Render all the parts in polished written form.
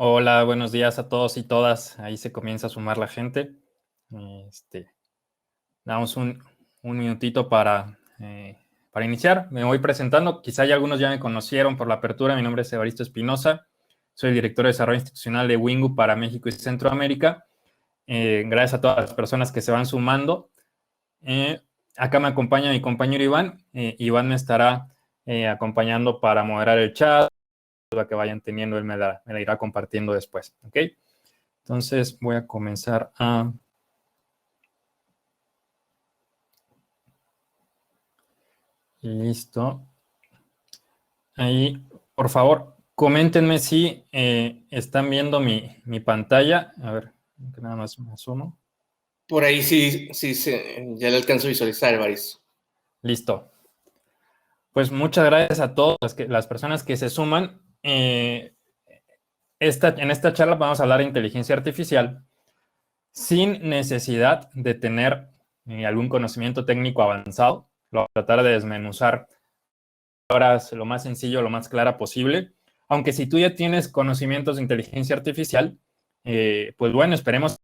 Hola, buenos días a todos y todas. Ahí se comienza a sumar la gente. Este, damos un minutito para iniciar. Me voy presentando. Quizá ya algunos ya me conocieron por la apertura. Mi nombre es Evaristo Espinosa. Soy el director de desarrollo institucional de Wingu para México y Centroamérica. Gracias a todas las personas que se van sumando. Acá me acompaña mi compañero Iván. Iván me estará acompañando para moderar el chat. La que vayan teniendo, él me la irá compartiendo después. ¿Ok? Entonces voy a comenzar a... Listo. Ahí, por favor, coméntenme si están viendo mi pantalla. A ver, que nada más me asomo. Por ahí sí, ya le alcanzo a visualizar, Evaristo. Listo. Pues muchas gracias a todas las personas que se suman. En esta charla vamos a hablar de inteligencia artificial sin necesidad de tener algún conocimiento técnico avanzado. Lo voy a tratar de desmenuzar lo más sencillo, lo más clara posible. Aunque si tú ya tienes conocimientos de inteligencia artificial, pues bueno, esperemos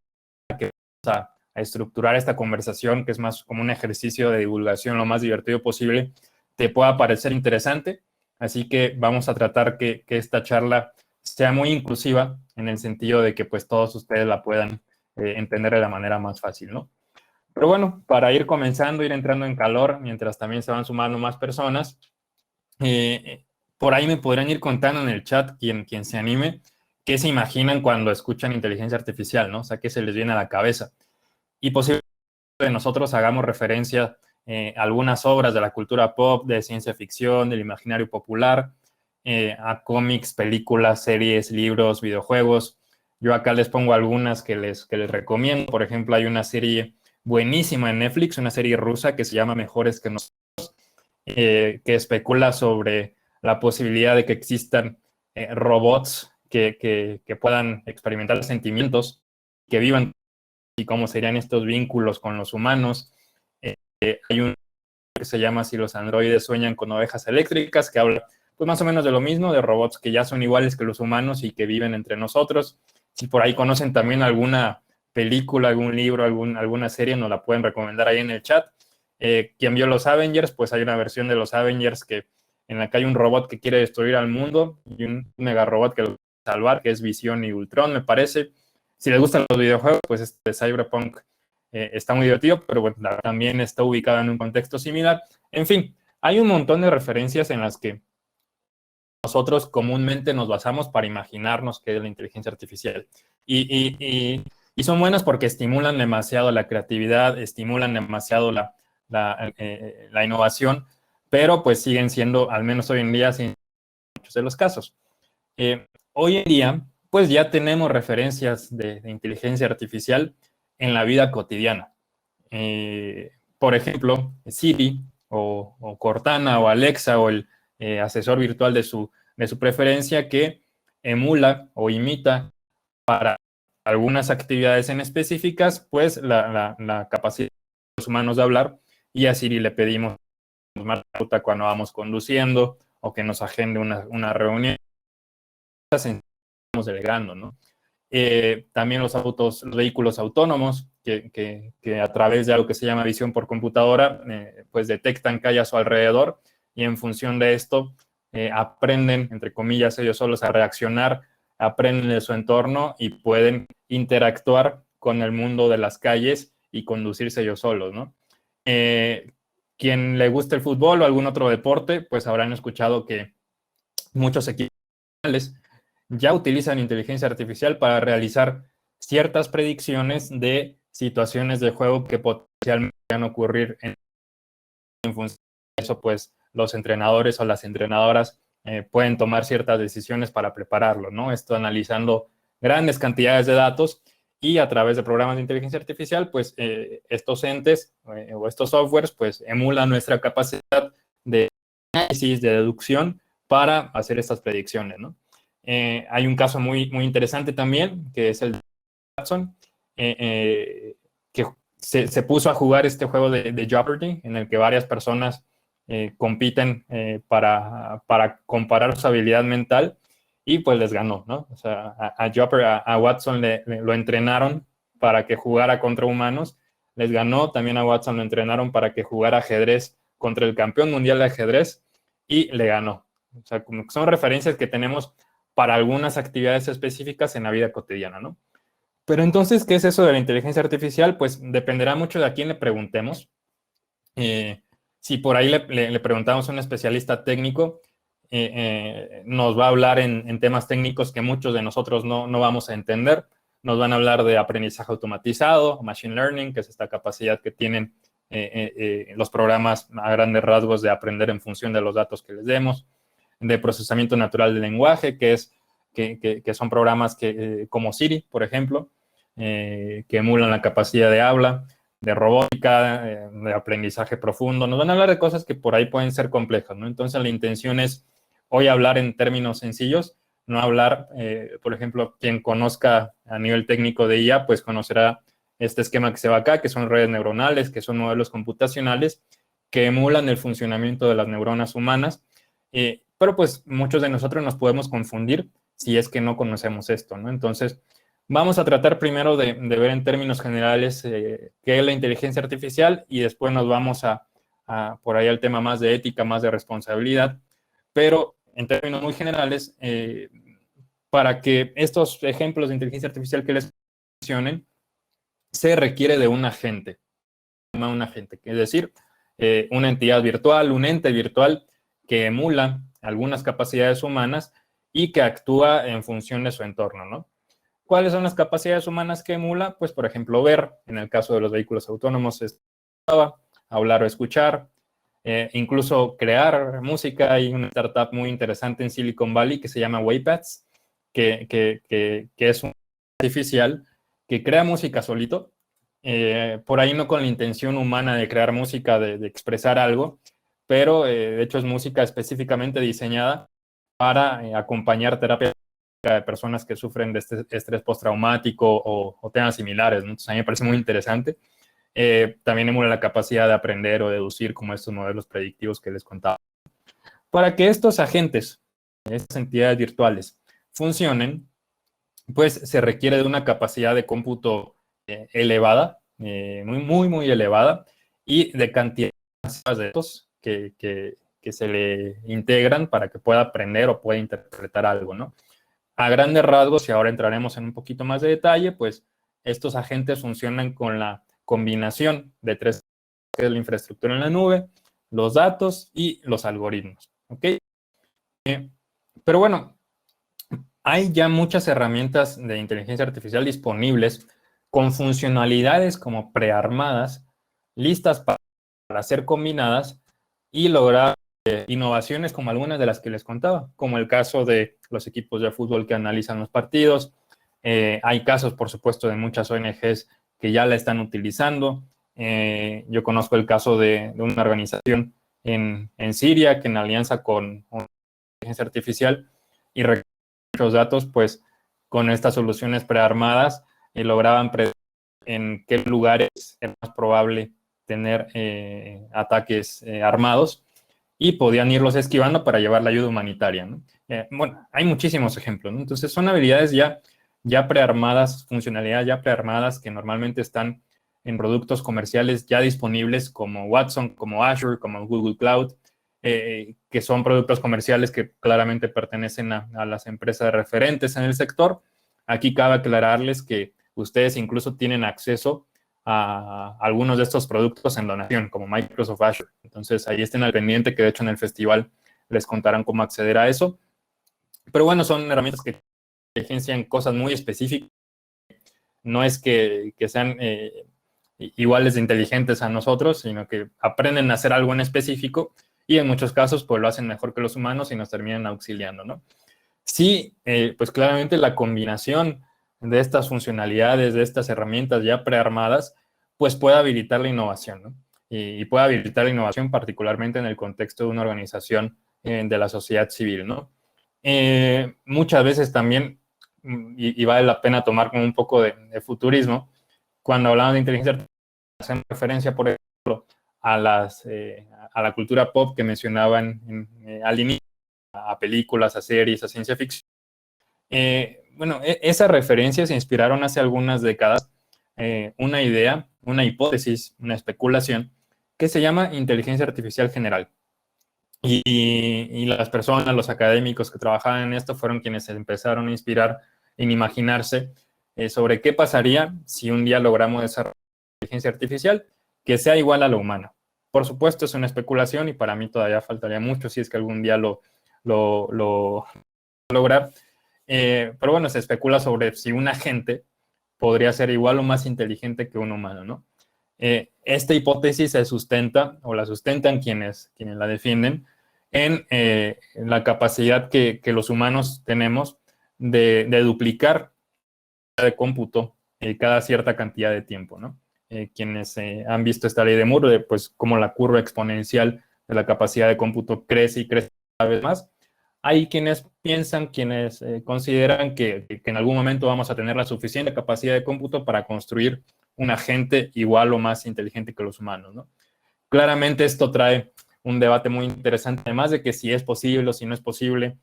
que vamos a estructurar esta conversación, que es más como un ejercicio de divulgación lo más divertido posible, te pueda parecer interesante. Así que vamos a tratar que esta charla sea muy inclusiva en el sentido de que pues todos ustedes la puedan entender de la manera más fácil, ¿no? Pero bueno, para ir comenzando, ir entrando en calor, mientras también se van sumando más personas, por ahí me podrán ir contando en el chat quien se anime, qué se imaginan cuando escuchan inteligencia artificial, ¿no? O sea, qué se les viene a la cabeza. Y posiblemente nosotros hagamos referencia a algunas obras de la cultura pop, de ciencia ficción, del imaginario popular, a cómics, películas, series, libros, videojuegos. Yo acá les pongo algunas que les recomiendo. Por ejemplo, hay una serie buenísima en Netflix, una serie rusa que se llama Mejores que nosotros, que especula sobre la posibilidad de que existan robots que puedan experimentar sentimientos, que vivan y cómo serían estos vínculos con los humanos. Hay un que se llama Si los androides sueñan con ovejas eléctricas, que habla pues más o menos de lo mismo, de robots que ya son iguales que los humanos y que viven entre nosotros. Si por ahí conocen también alguna película, algún libro, alguna serie, nos la pueden recomendar ahí en el chat. Quien vio los Avengers, pues hay una versión de los Avengers en la que hay un robot que quiere destruir al mundo y un mega robot que lo quiere salvar, que es Visión y Ultron, me parece. Si les gustan los videojuegos, pues este Cyberpunk está muy divertido, pero bueno, también está ubicado en un contexto similar. En fin, hay un montón de referencias en las que nosotros comúnmente nos basamos para imaginarnos qué es la inteligencia artificial. Y son buenas porque estimulan demasiado la creatividad, estimulan demasiado la innovación, pero pues siguen siendo, al menos hoy en día, sin muchos de los casos. Hoy en día, pues ya tenemos referencias de inteligencia artificial en la vida cotidiana. Por ejemplo, Siri o Cortana o Alexa o el asesor virtual de su preferencia que emula o imita para algunas actividades en específicas, pues la capacidad de los humanos de hablar, y a Siri le pedimos más ruta cuando vamos conduciendo o que nos agende una reunión. Estamos delegando, ¿no? También los vehículos autónomos, que a través de algo que se llama visión por computadora, pues detectan que hay a su alrededor y en función de esto aprenden, entre comillas, ellos solos a reaccionar, aprenden de su entorno y pueden interactuar con el mundo de las calles y conducirse ellos solos, ¿no? Quien le guste el fútbol o algún otro deporte, pues habrán escuchado que muchos equipos ya utilizan inteligencia artificial para realizar ciertas predicciones de situaciones de juego que potencialmente van a ocurrir en función de eso, pues los entrenadores o las entrenadoras pueden tomar ciertas decisiones para prepararlo, ¿no? Esto analizando grandes cantidades de datos y a través de programas de inteligencia artificial, pues estos entes o estos softwares, pues emulan nuestra capacidad de análisis, de deducción para hacer estas predicciones, ¿no? Hay un caso muy, muy interesante también, que es el de Watson, que se puso a jugar este juego de Jeopardy, en el que varias personas compiten para comparar su habilidad mental, y pues les ganó, ¿no? O sea, a Jopper, a Watson lo entrenaron para que jugara contra humanos, les ganó, también a Watson lo entrenaron para que jugara ajedrez contra el campeón mundial de ajedrez y le ganó. O sea, como que son referencias que tenemos para algunas actividades específicas en la vida cotidiana, ¿no? Pero entonces, ¿qué es eso de la inteligencia artificial? Pues dependerá mucho de a quién le preguntemos. Eh, si por ahí le preguntamos a un especialista técnico, nos va a hablar en temas técnicos que muchos de nosotros no vamos a entender. Nos van a hablar de aprendizaje automatizado, machine learning, que es esta capacidad que tienen los programas a grandes rasgos de aprender en función de los datos que les demos, de procesamiento natural del lenguaje, que son programas como Siri, por ejemplo, que emulan la capacidad de habla, de robótica, de aprendizaje profundo. Nos van a hablar de cosas que por ahí pueden ser complejas, ¿no? Entonces la intención es hoy hablar en términos sencillos, no hablar, por ejemplo, quien conozca a nivel técnico de IA, pues conocerá este esquema que se va acá, que son redes neuronales, que son modelos computacionales, que emulan el funcionamiento de las neuronas humanas, pero pues muchos de nosotros nos podemos confundir si es que no conocemos esto, ¿no? Entonces, vamos a tratar primero de ver en términos generales qué es la inteligencia artificial y después nos vamos por ahí al tema más de ética, más de responsabilidad, pero en términos muy generales, para que estos ejemplos de inteligencia artificial que les mencionen, se requiere de un agente, es decir, una entidad virtual, un ente virtual que emula algunas capacidades humanas y que actúa en función de su entorno, ¿no? ¿Cuáles son las capacidades humanas que emula? Pues, por ejemplo, ver, en el caso de los vehículos autónomos, hablar o escuchar, incluso crear música. Hay una startup muy interesante en Silicon Valley que se llama Waypads, que es un artificial que crea música solito, por ahí no con la intención humana de crear música, de expresar algo, pero de hecho es música específicamente diseñada para acompañar terapia de personas que sufren de este estrés postraumático o temas similares, ¿no? Entonces a mí me parece muy interesante. También emula la capacidad de aprender o deducir como estos modelos predictivos que les contaba. Para que estos agentes, estas entidades virtuales, funcionen, pues se requiere de una capacidad de cómputo elevada, muy elevada, y de cantidad de datos que se le integran para que pueda aprender o pueda interpretar algo, ¿no? A grandes rasgos, y ahora entraremos en un poquito más de detalle, pues estos agentes funcionan con la combinación de tres, que es la infraestructura en la nube, los datos y los algoritmos, ¿ok? Pero bueno, hay ya muchas herramientas de inteligencia artificial disponibles con funcionalidades como prearmadas, listas para ser combinadas y lograr innovaciones como algunas de las que les contaba, como el caso de los equipos de fútbol que analizan los partidos. Hay casos, por supuesto, de muchas ONGs que ya la están utilizando. Yo conozco el caso de una organización en Siria que en alianza con una inteligencia artificial y muchos datos, pues con estas soluciones prearmadas lograban predecir en qué lugares era más probable tener ataques armados y podían irlos esquivando para llevar la ayuda humanitaria, ¿no? Bueno, hay muchísimos ejemplos, ¿no? Entonces son habilidades ya prearmadas, funcionalidades ya prearmadas que normalmente están en productos comerciales ya disponibles como Watson, como Azure, como Google Cloud, que son productos comerciales que claramente pertenecen a las empresas referentes en el sector. Aquí cabe aclararles que ustedes incluso tienen acceso a algunos de estos productos en donación, como Microsoft Azure. Entonces, ahí estén al pendiente, que de hecho en el festival les contarán cómo acceder a eso. Pero bueno, son herramientas que inteligencian cosas muy específicas. No es que sean iguales de inteligentes a nosotros, sino que aprenden a hacer algo en específico y en muchos casos pues lo hacen mejor que los humanos y nos terminan auxiliando, ¿no? Sí, pues claramente la combinación de estas funcionalidades, de estas herramientas ya prearmadas, pues puede habilitar la innovación, ¿no? Y puede habilitar la innovación particularmente en el contexto de una organización de la sociedad civil, ¿no? Muchas veces también, y vale la pena tomar como un poco de futurismo, cuando hablamos de inteligencia artificial, hacemos referencia, por ejemplo, a la cultura pop que mencionaban al inicio, a películas, a series, a ciencia ficción, Bueno, esas referencias se inspiraron hace algunas décadas una idea, una hipótesis, una especulación que se llama inteligencia artificial general. Y las personas, los académicos que trabajaban en esto fueron quienes se empezaron a inspirar en imaginarse sobre qué pasaría si un día logramos desarrollar inteligencia artificial que sea igual a la humana. Por supuesto, es una especulación y para mí todavía faltaría mucho si es que algún día lo lograr. Pero bueno, se especula sobre si un agente podría ser igual o más inteligente que un humano, ¿no? Esta hipótesis se sustenta, o la sustentan quienes la defienden, en la capacidad que los humanos tenemos de duplicar de cómputo cada cierta cantidad de tiempo, ¿no? Quienes han visto esta ley de Moore, pues como la curva exponencial de la capacidad de cómputo crece y crece cada vez más. Hay quienes piensan, quienes consideran que en algún momento vamos a tener la suficiente capacidad de cómputo para construir un agente igual o más inteligente que los humanos, ¿no? Claramente esto trae un debate muy interesante, además de que si es posible o si no es posible,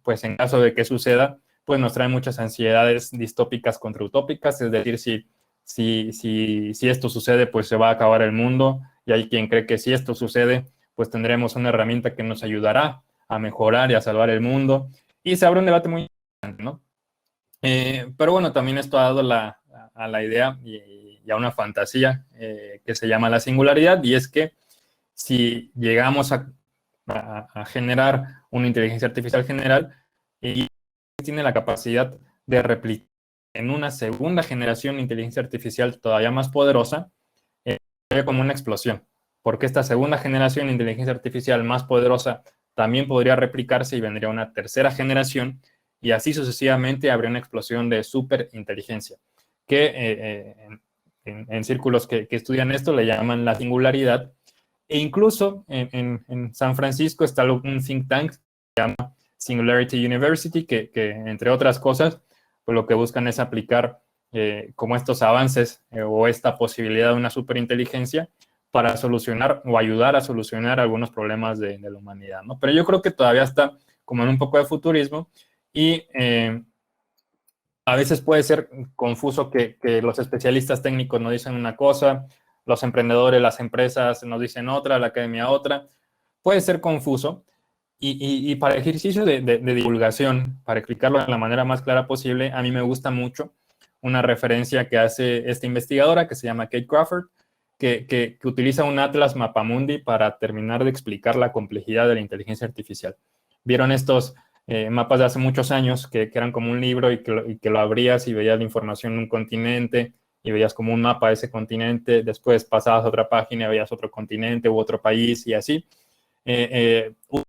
pues en caso de que suceda, pues nos trae muchas ansiedades distópicas contra utópicas, es decir, si esto sucede, pues se va a acabar el mundo, y hay quien cree que si esto sucede, pues tendremos una herramienta que nos ayudará a mejorar y a salvar el mundo, y se abre un debate muy interesante, ¿no? Pero bueno, también esto ha dado a la idea y a una fantasía que se llama la singularidad, y es que si llegamos a generar una inteligencia artificial general y tiene la capacidad de replicar en una segunda generación de inteligencia artificial todavía más poderosa, sería como una explosión, porque esta segunda generación de inteligencia artificial más poderosa también podría replicarse y vendría una tercera generación, y así sucesivamente habría una explosión de superinteligencia, que en círculos que estudian esto le llaman la singularidad. E incluso en San Francisco está un think tank que se llama Singularity University, que entre otras cosas, pues lo que buscan es aplicar como estos avances o esta posibilidad de una superinteligencia para solucionar o ayudar a solucionar algunos problemas de la humanidad, ¿no? Pero yo creo que todavía está como en un poco de futurismo y a veces puede ser confuso que los especialistas técnicos nos dicen una cosa, los emprendedores, las empresas nos dicen otra, la academia otra. Puede ser confuso y para ejercicio de divulgación, para explicarlo de la manera más clara posible, a mí me gusta mucho una referencia que hace esta investigadora que se llama Kate Crawford, que utiliza un atlas mapamundi para terminar de explicar la complejidad de la inteligencia artificial. ¿Vieron estos mapas de hace muchos años que eran como un libro y que lo abrías y veías la información en un continente y veías como un mapa de ese continente, después pasabas a otra página y veías otro continente u otro país y así? Una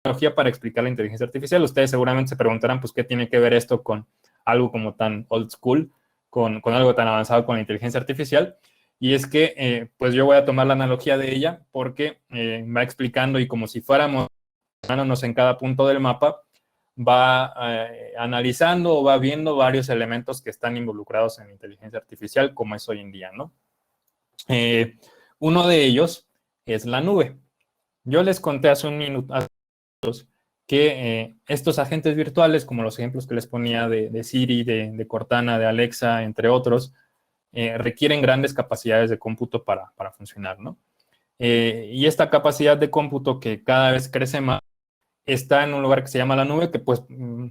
tecnología para explicar la inteligencia artificial. Ustedes seguramente se preguntarán, pues, ¿qué tiene que ver esto con algo como tan old school, con algo tan avanzado con la inteligencia artificial? Y es que, pues yo voy a tomar la analogía de ella porque va explicando y como si fuéramos en cada punto del mapa, va analizando o va viendo varios elementos que están involucrados en la inteligencia artificial, como es hoy en día, ¿no? Uno de ellos es la nube. Yo les conté hace un minuto que estos agentes virtuales, como los ejemplos que les ponía de Siri, de Cortana, de Alexa, entre otros, requieren grandes capacidades de cómputo para funcionar, ¿no? Y esta capacidad de cómputo que cada vez crece más, está en un lugar que se llama la nube, que pues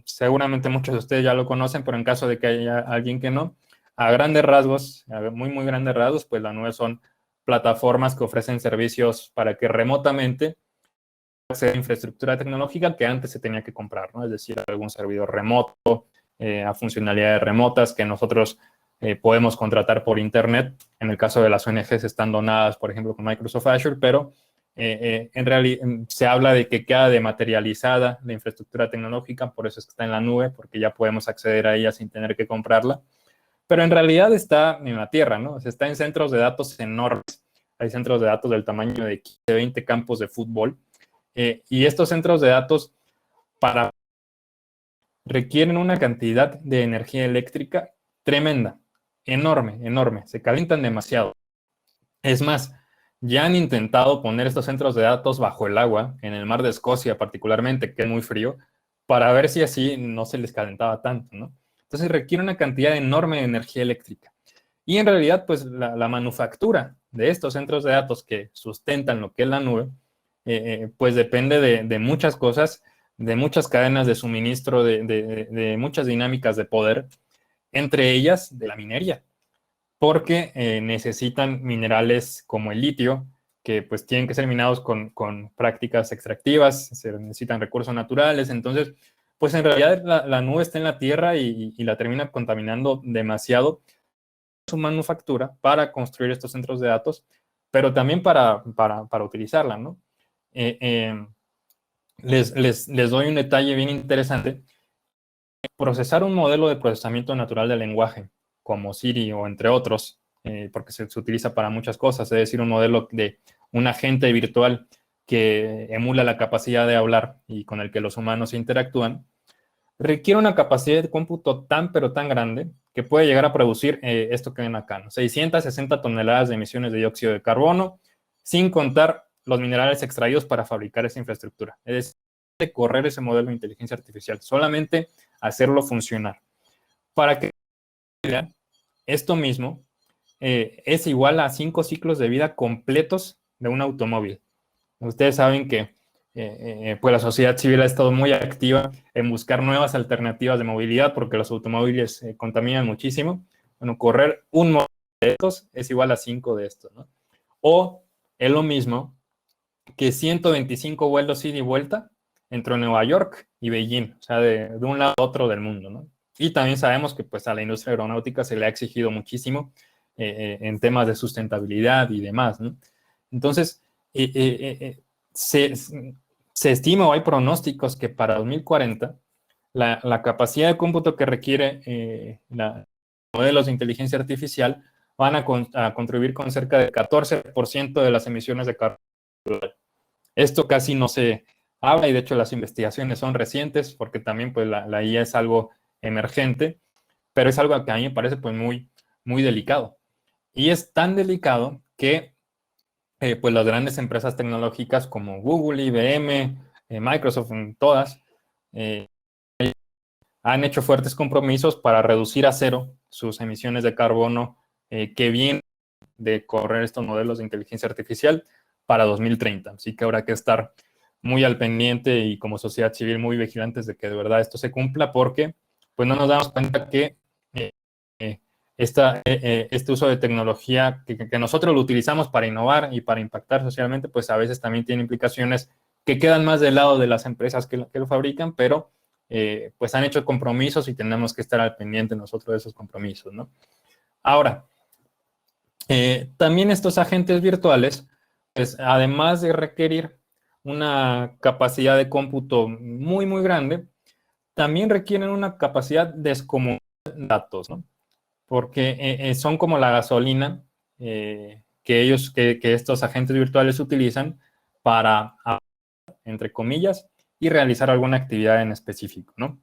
seguramente muchos de ustedes ya lo conocen, pero en caso de que haya alguien que no, a grandes rasgos, a muy, muy grandes rasgos, pues la nube son plataformas que ofrecen servicios para que remotamente acceda a infraestructura tecnológica que antes se tenía que comprar, ¿no? Es decir, algún servidor remoto, a funcionalidades remotas que nosotros podemos contratar por Internet. En el caso de las ONGs están donadas, por ejemplo, con Microsoft Azure, pero en realidad se habla de que queda dematerializada la infraestructura tecnológica, por eso es que está en la nube, porque ya podemos acceder a ella sin tener que comprarla. Pero en realidad está en la Tierra, ¿no? O sea, está en centros de datos enormes. Hay centros de datos del tamaño de 20 campos de fútbol. Y estos centros de datos requieren una cantidad de energía eléctrica tremenda, enorme, enorme. Se calientan demasiado. Es más, ya han intentado poner estos centros de datos bajo el agua, en el mar de Escocia particularmente, que es muy frío, para ver si así no se les calentaba tanto, ¿no? Entonces requiere una cantidad enorme de energía eléctrica. Y en realidad, pues la manufactura de estos centros de datos que sustentan lo que es la nube, pues depende de muchas cosas, de muchas cadenas de suministro, de muchas dinámicas de poder, entre ellas de la minería, porque necesitan minerales como el litio, que pues tienen que ser minados con prácticas extractivas, se necesitan recursos naturales, entonces, pues en realidad la nube está en la Tierra y la termina contaminando demasiado su manufactura para construir estos centros de datos, pero también para utilizarla, ¿no? Eh, eh, les doy un detalle bien interesante. Procesar un modelo de procesamiento natural del lenguaje, como Siri o entre otros, porque se utiliza para muchas cosas, es decir, un modelo de un agente virtual que emula la capacidad de hablar y con el que los humanos interactúan, requiere una capacidad de cómputo tan pero tan grande que puede llegar a producir esto que ven acá, ¿no? 660 toneladas de emisiones de dióxido de carbono, sin contar los minerales extraídos para fabricar esa infraestructura. Es decir, de correr ese modelo de inteligencia artificial, solamente hacerlo funcionar. Para que vean, esto mismo es igual a 5 ciclos de vida completos de un automóvil. Ustedes saben que pues la sociedad civil ha estado muy activa en buscar nuevas alternativas de movilidad porque los automóviles contaminan muchísimo. Bueno, correr un modelo de estos es igual a 5 de estos, ¿no? O es lo mismo que 125 vuelos ida y vuelta entre Nueva York y Beijing, o sea, de un lado a otro del mundo, ¿no? Y también sabemos que pues a la industria aeronáutica se le ha exigido muchísimo en temas de sustentabilidad y demás, ¿no? Entonces, se, se estima o hay pronósticos que para 2040 la capacidad de cómputo que requiere modelos de inteligencia artificial van a contribuir con cerca del 14% de las emisiones de carbono. Esto casi no se habla y de hecho las investigaciones son recientes porque también pues la IA es algo emergente, pero es algo que a mí me parece pues muy, muy delicado. Y es tan delicado que pues las grandes empresas tecnológicas como Google, IBM, Microsoft, todas, han hecho fuertes compromisos para reducir a cero sus emisiones de carbono que vienen de correr estos modelos de inteligencia artificial para 2030. Así que habrá que estar muy al pendiente y como sociedad civil muy vigilantes de que de verdad esto se cumpla porque pues no nos damos cuenta que eh, eh, este uso de tecnología que nosotros lo utilizamos para innovar y para impactar socialmente, pues a veces también tiene implicaciones que quedan más del lado de las empresas que lo fabrican, pero pues han hecho compromisos y tenemos que estar al pendiente nosotros de esos compromisos, ¿no? Ahora, también estos agentes virtuales, pues además de requerir una capacidad de cómputo muy, muy grande, también requieren una capacidad descomunal de datos, ¿no? Porque son como la gasolina que estos agentes virtuales utilizan para, entre comillas, y realizar alguna actividad en específico, ¿no?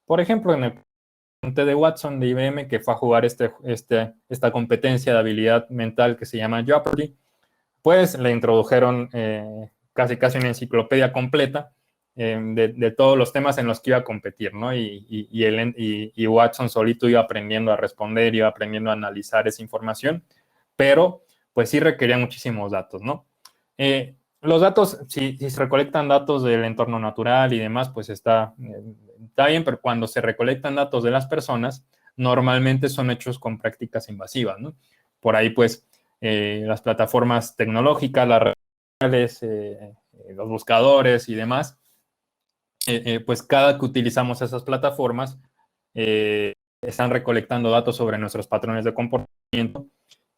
Por ejemplo, en el de Watson de IBM que fue a jugar esta competencia de habilidad mental que se llama Jeopardy, pues le introdujeron casi una enciclopedia completa de todos los temas en los que iba a competir, ¿no? Y Watson solito iba aprendiendo a responder, iba aprendiendo a analizar esa información, pero pues sí requería muchísimos datos, ¿no? Los datos, si se recolectan datos del entorno natural y demás, pues está bien, pero cuando se recolectan datos de las personas, normalmente son hechos con prácticas invasivas, ¿no? Por ahí, pues, las plataformas tecnológicas, las redes sociales, los buscadores y demás, pues cada que utilizamos esas plataformas, están recolectando datos sobre nuestros patrones de comportamiento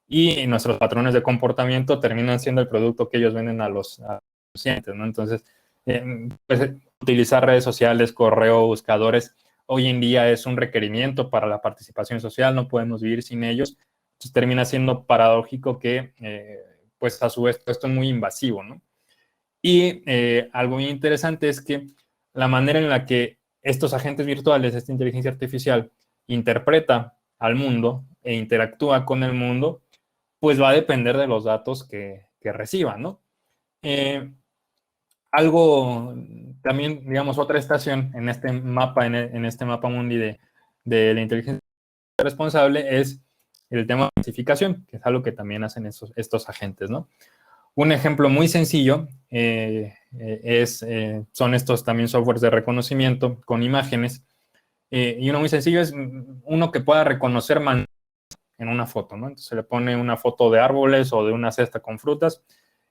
y nuestros patrones de comportamiento terminan siendo el producto que ellos venden a los clientes, ¿no? Entonces, pues, utilizar redes sociales, correo, buscadores, hoy en día es un requerimiento para la participación social, no podemos vivir sin ellos. Entonces, termina siendo paradójico que, pues, a su vez, esto es muy invasivo, ¿no? Y algo muy interesante es que la manera en la que estos agentes virtuales, esta inteligencia artificial, interpreta al mundo e interactúa con el mundo, pues va a depender de los datos que reciban, ¿no? algo, también, digamos, otra estación en este mapa, en este mapa mundi de la inteligencia responsable es el tema de clasificación, que es algo que también hacen estos agentes, ¿no? Un ejemplo muy sencillo son estos también softwares de reconocimiento con imágenes, y uno muy sencillo es uno que pueda reconocer en una foto, ¿no? Entonces se le pone una foto de árboles o de una cesta con frutas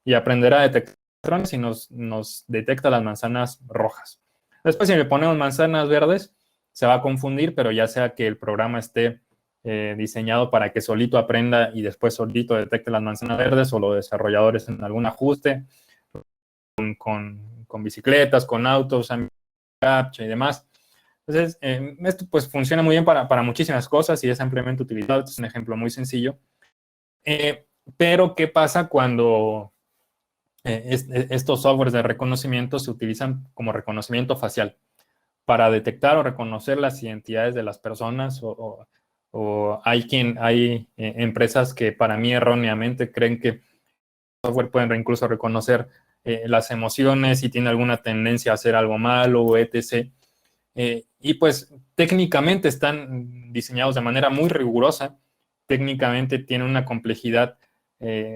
y aprenderá a detectar patrones y nos detecta las manzanas rojas. Después, si le ponemos manzanas verdes, se va a confundir, pero ya sea que el programa esté diseñado para que solito aprenda y después solito detecte las manzanas verdes, o los desarrolladores en algún ajuste con bicicletas, con autos, captcha y demás. Entonces, esto pues funciona muy bien para muchísimas cosas y es ampliamente utilizado. Este es un ejemplo muy sencillo. Pero, ¿qué pasa cuando estos softwares de reconocimiento se utilizan como reconocimiento facial para detectar o reconocer las identidades de las personas? O hay empresas que para mí erróneamente creen que el software pueden incluso reconocer las emociones y tiene alguna tendencia a hacer algo malo, etc. Y pues técnicamente están diseñados de manera muy rigurosa, técnicamente tienen una complejidad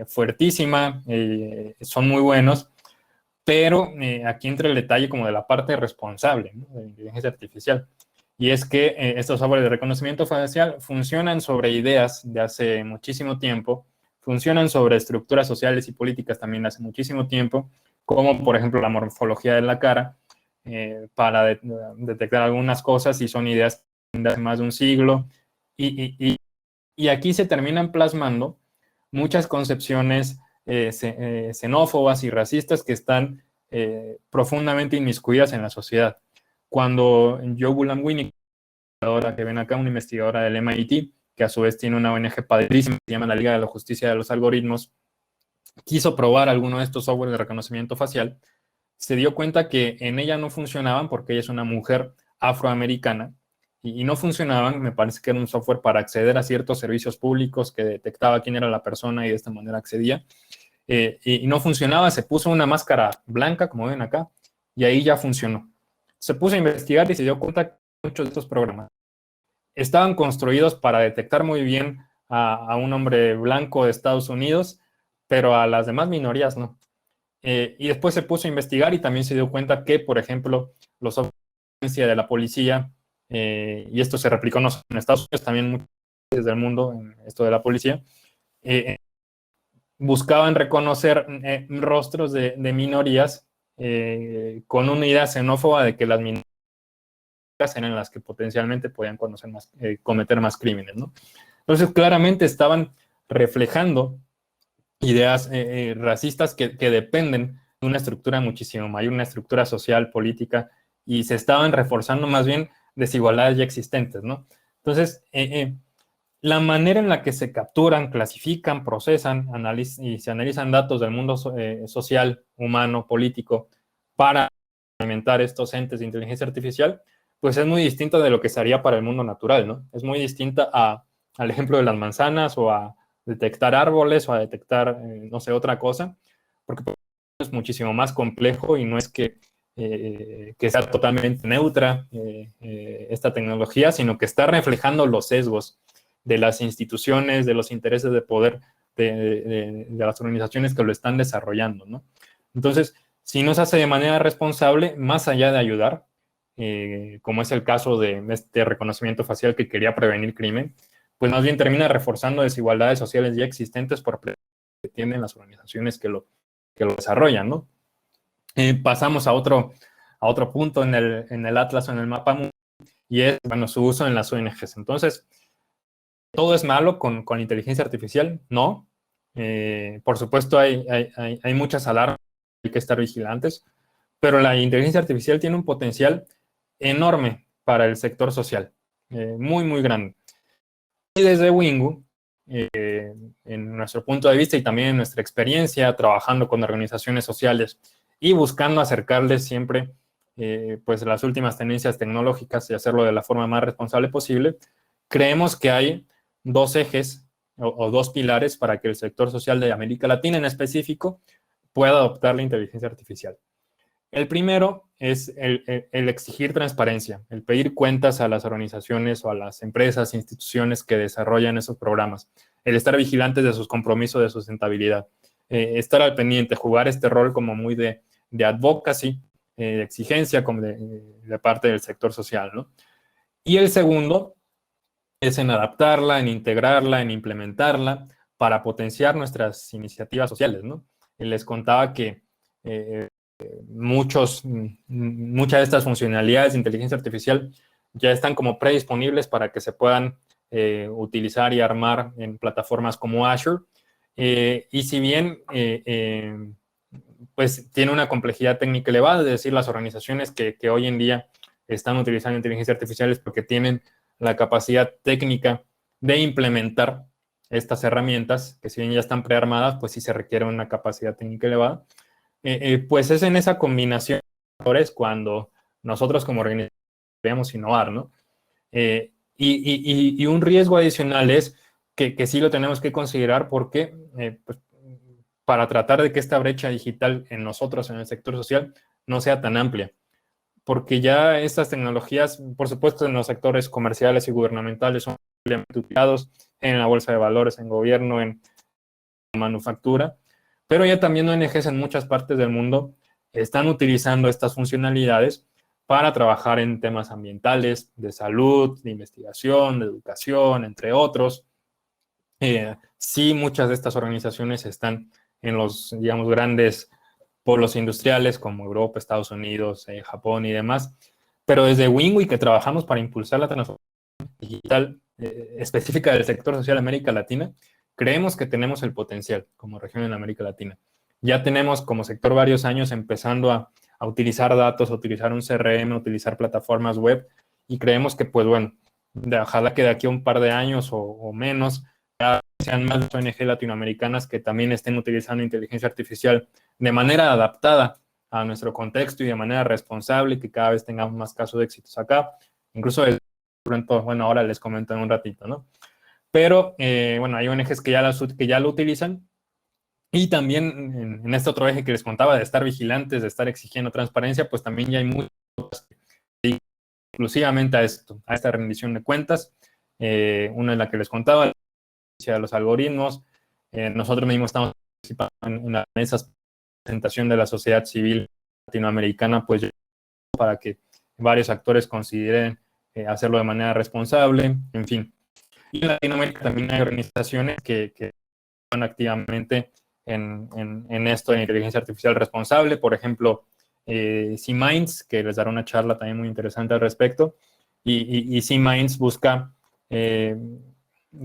fuertísima, son muy buenos, pero aquí entra el detalle como de la parte responsable, ¿no?, de la inteligencia artificial. Y es que estos software de reconocimiento facial funcionan sobre ideas de hace muchísimo tiempo, funcionan sobre estructuras sociales y políticas también de hace muchísimo tiempo, como por ejemplo la morfología de la cara, para detectar algunas cosas, y son ideas de hace más de un siglo. Y aquí se terminan plasmando muchas concepciones xenófobas y racistas que están profundamente inmiscuidas en la sociedad. Cuando Joe Bulanwini, que ven acá, una investigadora del MIT, que a su vez tiene una ONG padrísima que se llama la Liga de la Justicia de los Algoritmos, quiso probar alguno de estos software de reconocimiento facial, se dio cuenta que en ella no funcionaban porque ella es una mujer afroamericana, y no funcionaban. Me parece que era un software para acceder a ciertos servicios públicos que detectaba quién era la persona y de esta manera accedía. Y no funcionaba. Se puso una máscara blanca, como ven acá, y ahí ya funcionó. Se puso a investigar y se dio cuenta que muchos de estos programas estaban construidos para detectar muy bien a un hombre blanco de Estados Unidos, pero a las demás minorías no. Y después se puso a investigar y también se dio cuenta que, por ejemplo, los software de la policía, y esto se replicó no solo en Estados Unidos, también en muchos países del mundo, en esto de la policía, buscaban reconocer rostros de minorías, con una idea xenófoba de que las minorías eran las que potencialmente podían cometer más crímenes, ¿no? Entonces, claramente estaban reflejando ideas racistas que dependen de una estructura muchísimo mayor, una estructura social, política, y se estaban reforzando más bien desigualdades ya existentes, ¿no? Entonces, la manera en la que se capturan, clasifican, procesan y se analizan datos del mundo social, humano, político, para implementar estos entes de inteligencia artificial, pues es muy distinta de lo que se haría para el mundo natural, ¿no? Es muy distinta al ejemplo de las manzanas, o a detectar árboles, o a detectar, no sé, otra cosa, porque es muchísimo más complejo y no es que sea totalmente neutra esta tecnología, sino que está reflejando los sesgos de las instituciones, de los intereses de poder de las organizaciones que lo están desarrollando, ¿no? Entonces, si no se hace de manera responsable, más allá de ayudar, como es el caso de este reconocimiento facial que quería prevenir crimen, pues más bien termina reforzando desigualdades sociales ya existentes por que tienen las organizaciones que lo desarrollan, ¿no? Pasamos a otro punto en el Atlas o en el mapa, y es, bueno, su uso en las ONGs. Entonces, ¿todo es malo con la inteligencia artificial? No. Por supuesto, hay muchas alarmas, hay que estar vigilantes, pero la inteligencia artificial tiene un potencial enorme para el sector social, muy, muy grande. Y desde Wingu, en nuestro punto de vista y también en nuestra experiencia trabajando con organizaciones sociales y buscando acercarles siempre pues las últimas tendencias tecnológicas y hacerlo de la forma más responsable posible, creemos que hay dos ejes o dos pilares para que el sector social de América Latina en específico pueda adoptar la inteligencia artificial. El primero es el exigir transparencia, el pedir cuentas a las organizaciones o a las empresas, instituciones que desarrollan esos programas, el estar vigilantes de sus compromisos de sustentabilidad, estar al pendiente, jugar este rol como muy de advocacy, de exigencia como de parte del sector social, ¿no? Y el segundo es en adaptarla, en integrarla, en implementarla para potenciar nuestras iniciativas sociales, ¿no? Y les contaba que muchas de estas funcionalidades de inteligencia artificial ya están como predisponibles para que se puedan utilizar y armar en plataformas como Azure. Y si bien pues tiene una complejidad técnica elevada, es decir, las organizaciones que hoy en día están utilizando inteligencia artificial es porque tienen la capacidad técnica de implementar estas herramientas, que si bien ya están prearmadas, pues sí se requiere una capacidad técnica elevada. Pues es en esa combinación de factores cuando nosotros como organización debemos innovar, ¿no? Y un riesgo adicional es que sí lo tenemos que considerar porque pues, para tratar de que esta brecha digital en nosotros, en el sector social, no sea tan amplia. Porque ya estas tecnologías, por supuesto, en los sectores comerciales y gubernamentales son utilizados en la bolsa de valores, en gobierno, en manufactura, pero ya también ONGs en muchas partes del mundo están utilizando estas funcionalidades para trabajar en temas ambientales, de salud, de investigación, de educación, entre otros. Sí, muchas de estas organizaciones están en los, digamos, grandes polos industriales como Europa, Estados Unidos, Japón y demás, pero desde Wingwi que trabajamos para impulsar la transformación digital específica del sector social de América Latina, creemos que tenemos el potencial como región en América Latina. Ya tenemos como sector varios años empezando a utilizar datos, a utilizar un CRM, a utilizar plataformas web y creemos que, pues bueno, ojalá que de aquí a un par de años o menos, ya sean más ONG latinoamericanas que también estén utilizando inteligencia artificial de manera adaptada a nuestro contexto y de manera responsable y que cada vez tengamos más casos de éxitos acá. Incluso pronto, bueno, ahora les comento en un ratito, ¿no? Pero, bueno, hay ONGs que ya lo utilizan y también en este otro eje que les contaba de estar vigilantes, de estar exigiendo transparencia, pues también ya hay muchas exclusivamente a esto, a esta rendición de cuentas. Una es la que les contaba, de los algoritmos. Nosotros mismos estamos participando en esa presentación de la sociedad civil latinoamericana, pues para que varios actores consideren hacerlo de manera responsable, en fin. Y en Latinoamérica también hay organizaciones que están activamente en esto de inteligencia artificial responsable, por ejemplo, C-Minds, que les dará una charla también muy interesante al respecto, y C-Minds busca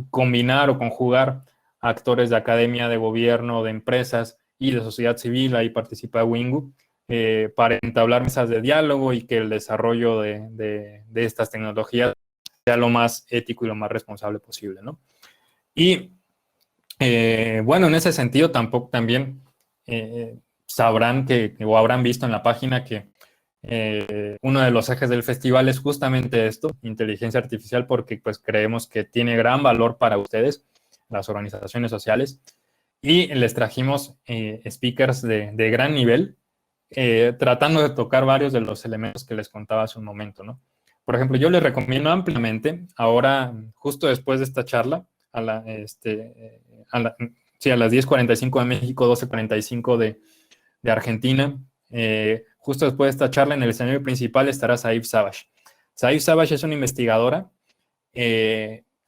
combinar o conjugar actores de academia, de gobierno, de empresas y de sociedad civil, ahí participa Wingu, para entablar mesas de diálogo y que el desarrollo de estas tecnologías sea lo más ético y lo más responsable posible, ¿no? Y bueno, en ese sentido también sabrán o habrán visto en la página que uno de los ejes del festival es justamente esto, inteligencia artificial, porque pues creemos que tiene gran valor para ustedes, las organizaciones sociales, y les trajimos speakers de gran nivel, tratando de tocar varios de los elementos que les contaba hace un momento, ¿no? Por ejemplo, yo les recomiendo ampliamente, ahora, justo después de esta charla, sí, a las 10:45 de México, 12:45 de Argentina, justo después de esta charla, en el escenario principal estará Saif Savage. Saif Savage es una investigadora,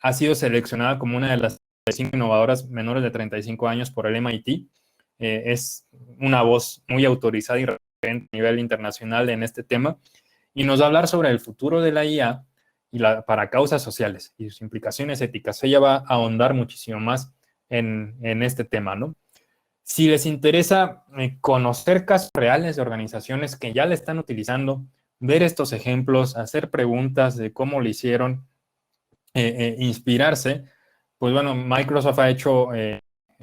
ha sido seleccionada como una de las 5 innovadoras menores de 35 años por el MIT. Es una voz muy autorizada y referente a nivel internacional en este tema y nos va a hablar sobre el futuro de la IA para causas sociales y sus implicaciones éticas. Ella va a ahondar muchísimo más en este tema, ¿no? Si les interesa conocer casos reales de organizaciones que ya le están utilizando, ver estos ejemplos, hacer preguntas de cómo lo hicieron, inspirarse, pues bueno, Microsoft ha hecho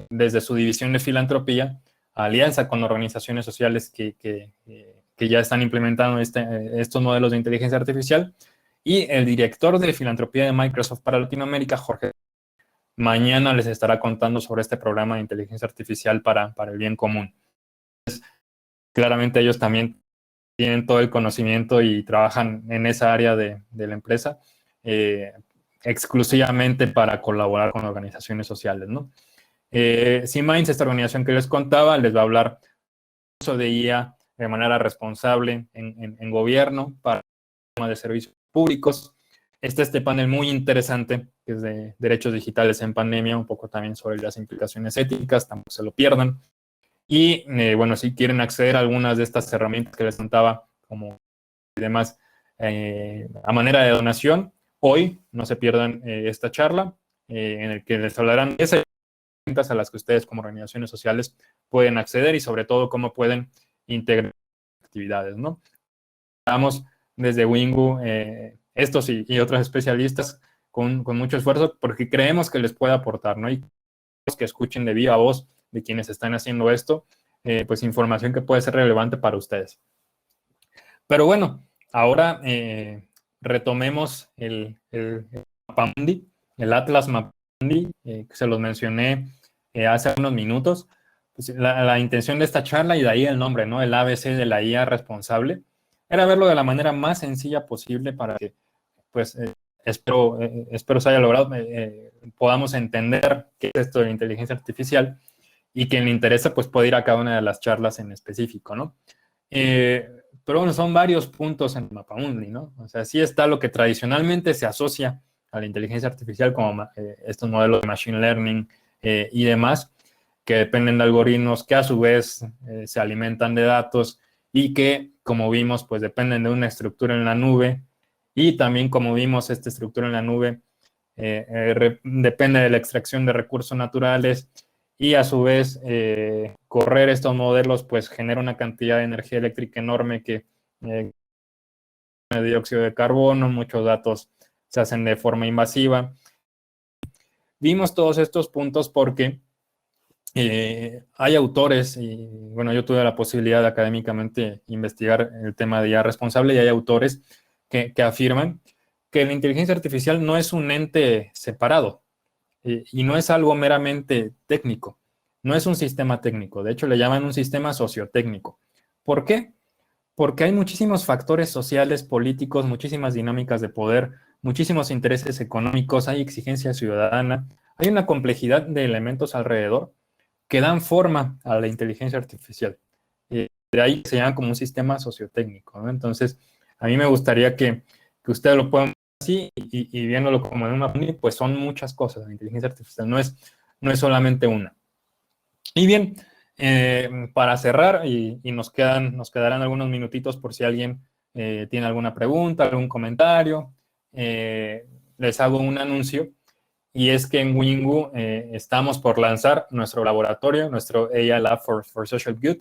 desde su división de filantropía alianza con organizaciones sociales que ya están implementando estos modelos de inteligencia artificial y el director de filantropía de Microsoft para Latinoamérica, Jorge, mañana les estará contando sobre este programa de inteligencia artificial para el bien común. Claramente ellos también tienen todo el conocimiento y trabajan en esa área de la empresa exclusivamente para colaborar con organizaciones sociales, ¿no? C-Minds, esta organización que les contaba, les va a hablar uso de IA de manera responsable en gobierno para el tema de servicios públicos. Está este panel muy interesante, que es de derechos digitales en pandemia, un poco también sobre las implicaciones éticas, tampoco se lo pierdan. Y bueno, si quieren acceder a algunas de estas herramientas que les contaba, como y demás, a manera de donación, hoy no se pierdan esta charla en el que les hablarán de esas herramientas a las que ustedes como organizaciones sociales pueden acceder y sobre todo cómo pueden integrar actividades, ¿no? Estamos desde Wingu, estos y otros especialistas con mucho esfuerzo porque creemos que les puede aportar, ¿no? Y que escuchen de viva voz de quienes están haciendo esto, pues información que puede ser relevante para ustedes. Pero bueno, ahora retomemos el Mapamundi, el Atlas Mapamundi, que se los mencioné hace unos minutos. Pues la intención de esta charla, y de ahí el nombre, ¿no? El ABC de la IA responsable, era verlo de la manera más sencilla posible para que, pues, espero se haya logrado, podamos entender qué es esto de la inteligencia artificial y quien le interesa, pues, puede ir a cada una de las charlas en específico, ¿no? Pero bueno, son varios puntos en Mapamundi, ¿no? O sea, sí está lo que tradicionalmente se asocia a la inteligencia artificial, como estos modelos de machine learning y demás, que dependen de algoritmos que a su vez se alimentan de datos y que, como vimos, pues dependen de una estructura en la nube y también, como vimos, esta estructura en la nube depende de la extracción de recursos naturales y a su vez correr estos modelos pues genera una cantidad de energía eléctrica enorme que dióxido de carbono, muchos datos se hacen de forma invasiva. Vimos todos estos puntos porque hay autores, y bueno, yo tuve la posibilidad de académicamente investigar el tema de IA responsable, y hay autores que afirman que la inteligencia artificial no es un ente separado y no es algo meramente técnico, no es un sistema técnico, de hecho le llaman un sistema sociotécnico. ¿Por qué? Porque hay muchísimos factores sociales, políticos, muchísimas dinámicas de poder, muchísimos intereses económicos, hay exigencia ciudadana, hay una complejidad de elementos alrededor que dan forma a la inteligencia artificial. De ahí se llama como un sistema sociotécnico, ¿no? Entonces, a mí me gustaría que ustedes lo puedan ver así y viéndolo como en una, pues son muchas cosas. La inteligencia artificial no es solamente una. Y bien, para cerrar, y nos quedarán algunos minutitos por si alguien tiene alguna pregunta, algún comentario, les hago un anuncio. Y es que en Wingu estamos por lanzar nuestro laboratorio, nuestro AI Lab for Social Good,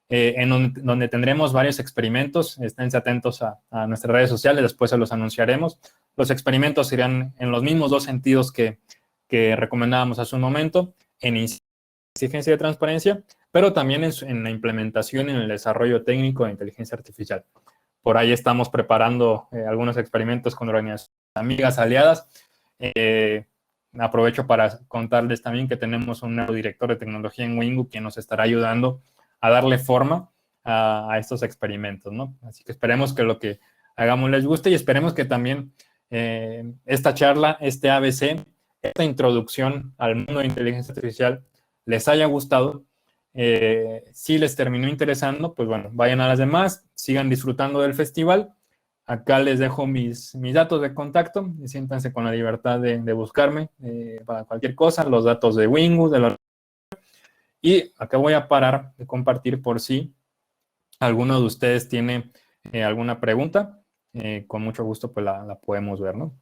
en donde tendremos varios experimentos. Esténse atentos a nuestras redes sociales, después se los anunciaremos. Los experimentos irán en los mismos dos sentidos que recomendábamos hace un momento, en exigencia de transparencia, pero también en la implementación y en el desarrollo técnico de inteligencia artificial. Por ahí estamos preparando algunos experimentos con organizaciones amigas, aliadas. Aprovecho para contarles también que tenemos un nuevo director de tecnología en Wingu quien nos estará ayudando a darle forma a estos experimentos, ¿no? Así que esperemos que lo que hagamos les guste y esperemos que también esta charla, este ABC, esta introducción al mundo de inteligencia artificial les haya gustado. Si les terminó interesando, pues bueno, vayan a las demás, sigan disfrutando del festival. Acá les dejo mis datos de contacto y siéntanse con la libertad de buscarme para cualquier cosa, los datos de Wingu, y acá voy a parar de compartir por si alguno de ustedes tiene alguna pregunta. Con mucho gusto pues la podemos ver, ¿no?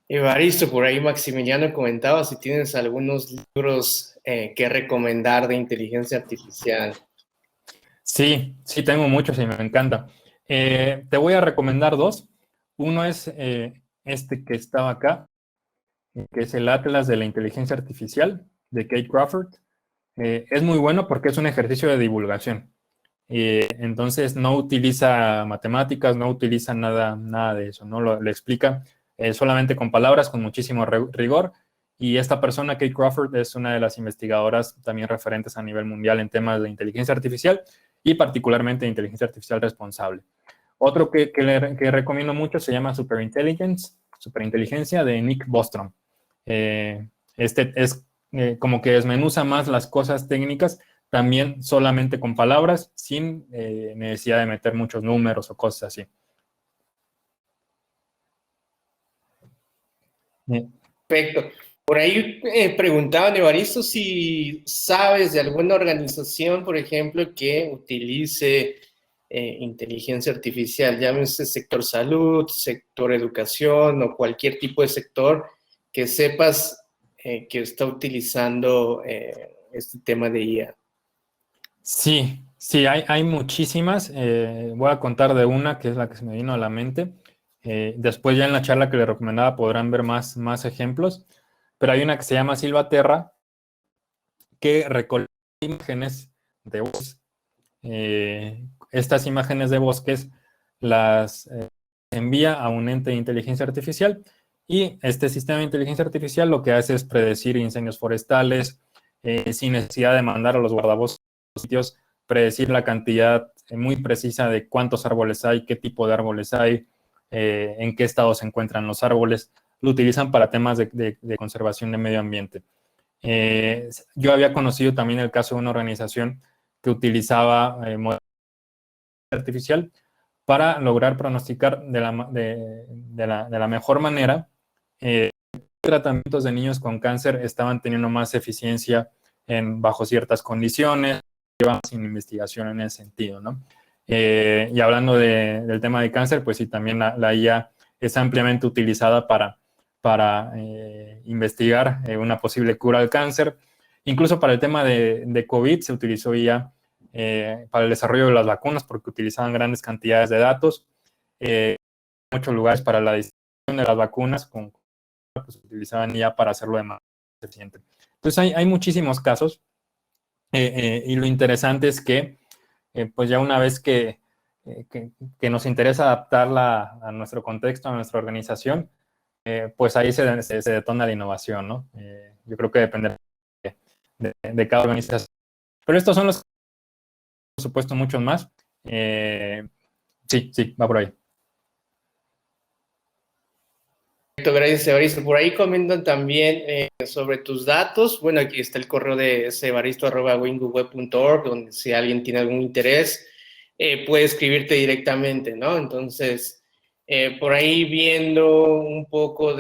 Evaristo, por ahí Maximiliano comentaba si tienes algunos libros que recomendar de inteligencia artificial. Sí, tengo muchos y me encanta. Te voy a recomendar dos. Uno es este que estaba acá, que es el Atlas de la Inteligencia Artificial de Kate Crawford. Es muy bueno porque es un ejercicio de divulgación. Entonces no utiliza matemáticas, no utiliza nada de eso, ¿no? Le explica solamente con palabras, con muchísimo rigor. Y esta persona, Kate Crawford, es una de las investigadoras también referentes a nivel mundial en temas de inteligencia artificial y particularmente de inteligencia artificial responsable. Otro que recomiendo mucho se llama Superinteligencia de Nick Bostrom. Este es como que desmenuza más las cosas técnicas, también solamente con palabras, sin necesidad de meter muchos números o cosas así. Perfecto. Por ahí preguntaban, Evaristo, si sabes de alguna organización, por ejemplo, que utilice inteligencia artificial, llámese sector salud, sector educación o cualquier tipo de sector que sepas que está utilizando este tema de IA. Sí, sí, hay muchísimas. Voy a contar de una que es la que se me vino a la mente. Después ya en la charla que les recomendaba podrán ver más ejemplos. Pero hay una que se llama Silvaterra que recolecta imágenes de voz. Estas imágenes de bosques las envía a un ente de inteligencia artificial y este sistema de inteligencia artificial lo que hace es predecir incendios forestales sin necesidad de mandar a los guardabosques a los sitios, predecir la cantidad muy precisa de cuántos árboles hay, qué tipo de árboles hay, en qué estado se encuentran los árboles. Lo utilizan para temas de conservación de medio ambiente. Yo había conocido también el caso de una organización que utilizaba modelo artificial para lograr pronosticar de la mejor manera tratamientos de niños con cáncer estaban teniendo más eficiencia bajo ciertas condiciones, llevan sin investigación en ese sentido, ¿no? Y hablando del tema de cáncer, pues sí, también la IA es ampliamente utilizada para investigar una posible cura al cáncer. Incluso para el tema de COVID se utilizó IA para el desarrollo de las vacunas porque utilizaban grandes cantidades de datos. En muchos lugares para la distribución de las vacunas pues utilizaban IA para hacerlo de manera eficiente. Entonces hay muchísimos casos y lo interesante es que pues ya una vez que nos interesa adaptarla a nuestro contexto, a nuestra organización, pues ahí se detona la innovación, ¿no? Yo creo que depende de cada organización. Pero estos son los, por supuesto, muchos más. Sí, va por ahí. Gracias, Evaristo. Por ahí comentan también sobre tus datos. Bueno, aquí está el correo de evaristo@wingweb.org, donde si alguien tiene algún interés, puede escribirte directamente, ¿no? Entonces, por ahí viendo un poco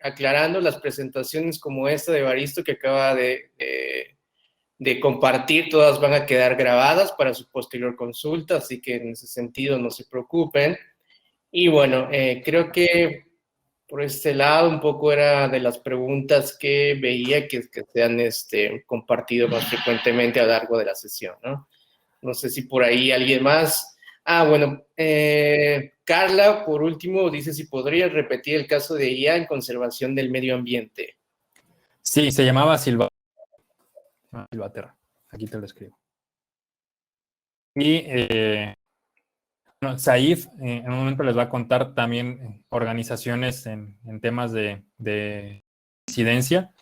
aclarando las presentaciones como esta de Evaristo que acaba de compartir, todas van a quedar grabadas para su posterior consulta, así que en ese sentido no se preocupen. Y bueno, creo que por este lado un poco era de las preguntas que veía que se han compartido más frecuentemente a lo largo de la sesión, ¿no? No sé si por ahí alguien más. Bueno, Carla, por último, dice si podrías repetir el caso de IA en conservación del medio ambiente. Sí, se llamaba Silvaterra. Aquí te lo escribo. Y bueno, Saif en un momento les va a contar también organizaciones en temas de incidencia.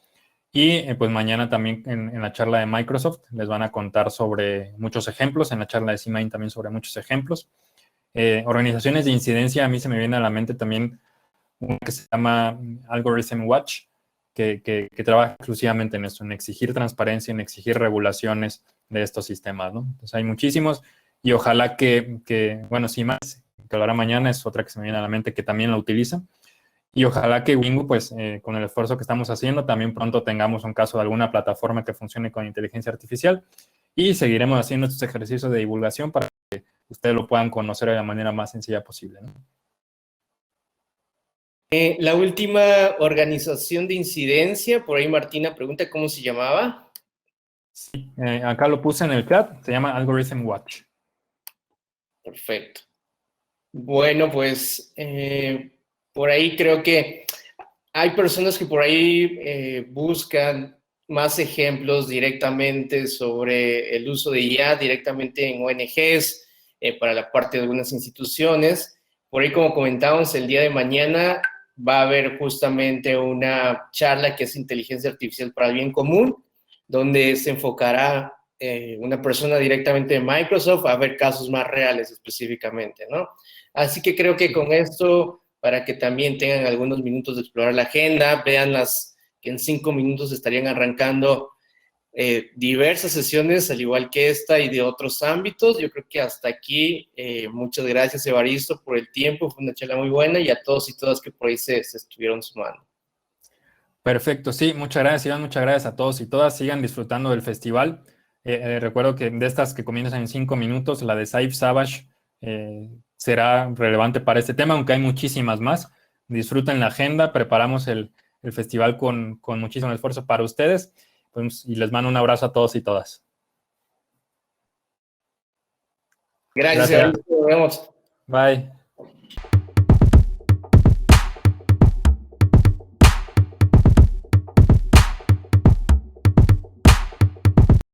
Y pues mañana también en la charla de Microsoft les van a contar sobre muchos ejemplos, en la charla de CMAIN también sobre muchos ejemplos. Organizaciones de incidencia, a mí se me viene a la mente también una que se llama Algorithm Watch, que trabaja exclusivamente en esto, en exigir transparencia, en exigir regulaciones de estos sistemas, ¿no? Entonces hay muchísimos y ojalá bueno, CMAIN, que lo hará mañana, es otra que se me viene a la mente que también la utiliza. Y ojalá que Wingu, pues, con el esfuerzo que estamos haciendo, también pronto tengamos un caso de alguna plataforma que funcione con inteligencia artificial y seguiremos haciendo estos ejercicios de divulgación para que ustedes lo puedan conocer de la manera más sencilla posible, ¿no? La última organización de incidencia, por ahí Martina pregunta cómo se llamaba. Sí, acá lo puse en el chat, se llama Algorithm Watch. Perfecto. Bueno, pues por ahí creo que hay personas que por ahí buscan más ejemplos directamente sobre el uso de IA directamente en ONGs, para la parte de algunas instituciones. Por ahí, como comentábamos, el día de mañana va a haber justamente una charla que es inteligencia artificial para el bien común, donde se enfocará una persona directamente de Microsoft a ver casos más reales específicamente, ¿no? Así que creo que con esto, para que también tengan algunos minutos de explorar la agenda, vean que en 5 minutos estarían arrancando diversas sesiones, al igual que esta y de otros ámbitos. Yo creo que hasta aquí, muchas gracias, Evaristo, por el tiempo, fue una charla muy buena, y a todos y todas que por ahí se estuvieron sumando. Perfecto, sí, muchas gracias, Iván, muchas gracias a todos y todas. Sigan disfrutando del festival. Recuerdo que de estas que comienzan en 5 minutos, la de Saif Savage será relevante para este tema, aunque hay muchísimas más. Disfruten la agenda, preparamos el festival con muchísimo esfuerzo para ustedes, pues, y les mando un abrazo a todos y todas. Gracias, Gracias. Evaristo, nos vemos. Bye.